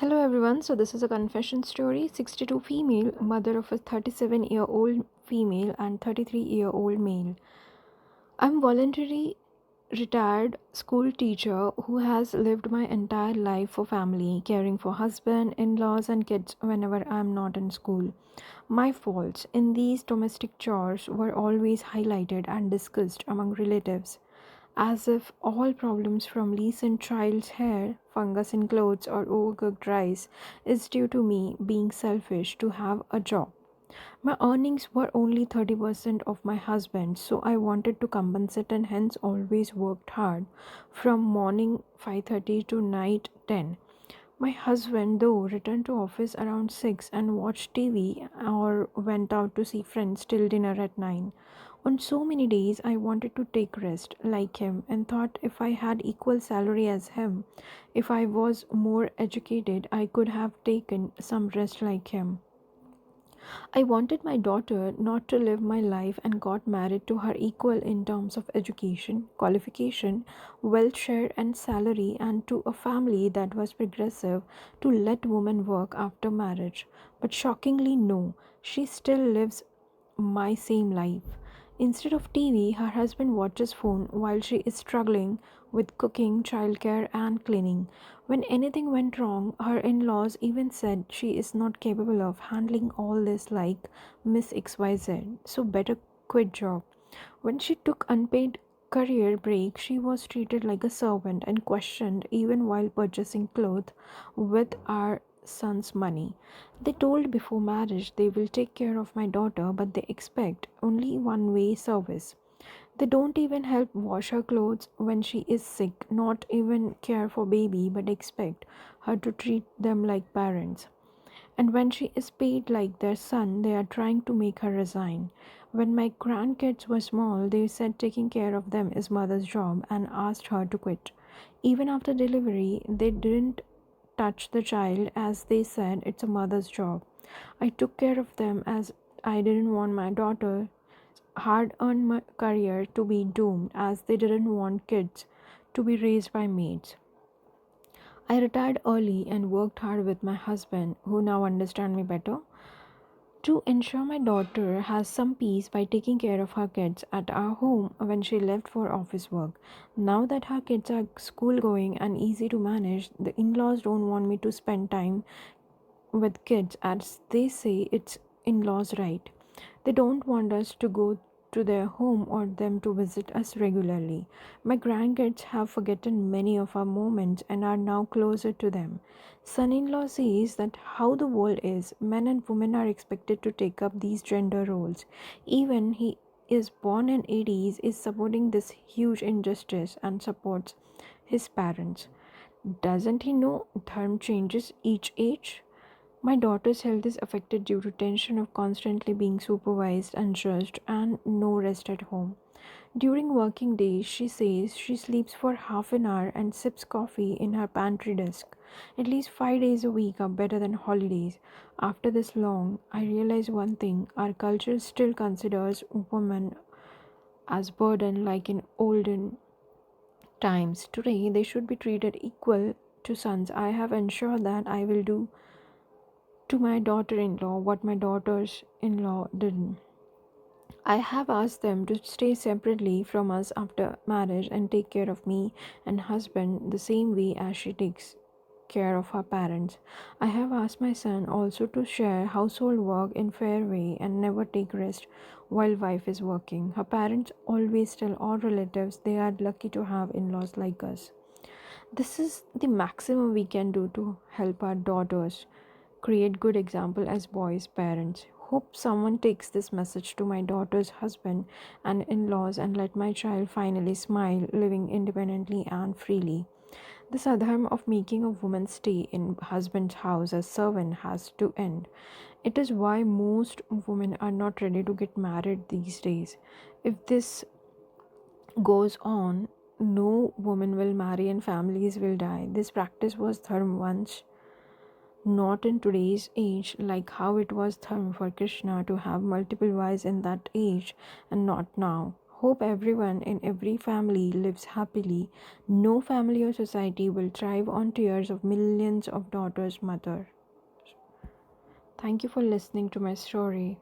Hello everyone. So this is a confession story. 62 female, mother of a 37-year-old female and 33-year-old male. I'm voluntary retired school teacher who has lived my entire life for family, caring for husband, in-laws and kids whenever I'm not in school. My faults in these domestic chores were always highlighted and discussed among relatives, as if all problems from leaks in child's hair, fungus in clothes, or overcooked rice is due to me being selfish to have a job. My earnings were only 30% of my husband's, so I wanted to compensate and hence always worked hard from morning 5:30 to night 10. My husband, though, returned to office around 6 and watched TV or went out to see friends till dinner at 9. On so many days, I wanted to take rest like him and thought if I had equal salary as him, if I was more educated, I could have taken some rest like him. I wanted my daughter not to live my life and got married to her equal in terms of education, qualification, wealth share, and salary, and to a family that was progressive to let women work after marriage. But shockingly, no, she still lives my same life. Instead of TV, her husband watches phone while she is struggling with cooking, childcare, and cleaning. When anything went wrong, her in-laws even said she is not capable of handling all this like Miss XYZ, so better quit job. When she took unpaid career break, she was treated like a servant and questioned even while purchasing clothes with our son's money. They told before marriage they will take care of my daughter, but they expect only one way service. They don't even help wash her clothes when she is sick, not even care for baby, but expect her to treat them like parents. And when she is paid like their son, they are trying to make her resign. When my grandkids were small, they said taking care of them is mother's job and asked her to quit. Even after delivery, they didn't touch the child as they said it's a mother's job. I took care of them as I didn't want my daughter hard earned career to be doomed as they didn't want kids to be raised by maids. I retired early and worked hard with my husband, who now understand me better, to ensure my daughter has some peace by taking care of her kids at our home when she left for office work. Now that her kids are school going and easy to manage, the in-laws don't want me to spend time with kids as they say it's in-laws right. They don't want us to go to their home or them to visit us regularly. My grandkids have forgotten many of our moments and are now closer to them. Son-in-law says that how the world is, men and women are expected to take up these gender roles. Even he is born in 80s is supporting this huge injustice and supports his parents. Doesn't he know term changes each age? My daughter's health is affected due to tension of constantly being supervised and judged and no rest at home. During working days, she says she sleeps for half an hour and sips coffee in her pantry desk. At least 5 days a week are better than holidays. After this long, I realize one thing: our culture still considers women as burden like in olden times. Today, they should be treated equal to sons. I have ensured that I will do to my daughter in law what my daughters in law didn't. I have asked them to stay separately from us after marriage and take care of me and husband the same way as she takes care of her parents. I have asked my son also to share household work in fair way and never take rest while wife is working. Her parents always tell all relatives they are lucky to have in-laws like us. This is the maximum we can do to help our daughters create good example as boys parents. Hope someone takes this message to my daughter's husband and in-laws and let my child finally smile living independently and freely. This adharm of making a woman stay in husband's house as servant has to end. It is why most women are not ready to get married these days. If this goes on, no woman will marry and families will die. This practice was dharma once, not in today's age, like how it was dharma for Krishna to have multiple wives in that age and not now. Hope everyone in every family lives happily. No family or society will thrive on tears of millions of daughters' mother. Thank you for listening to my story.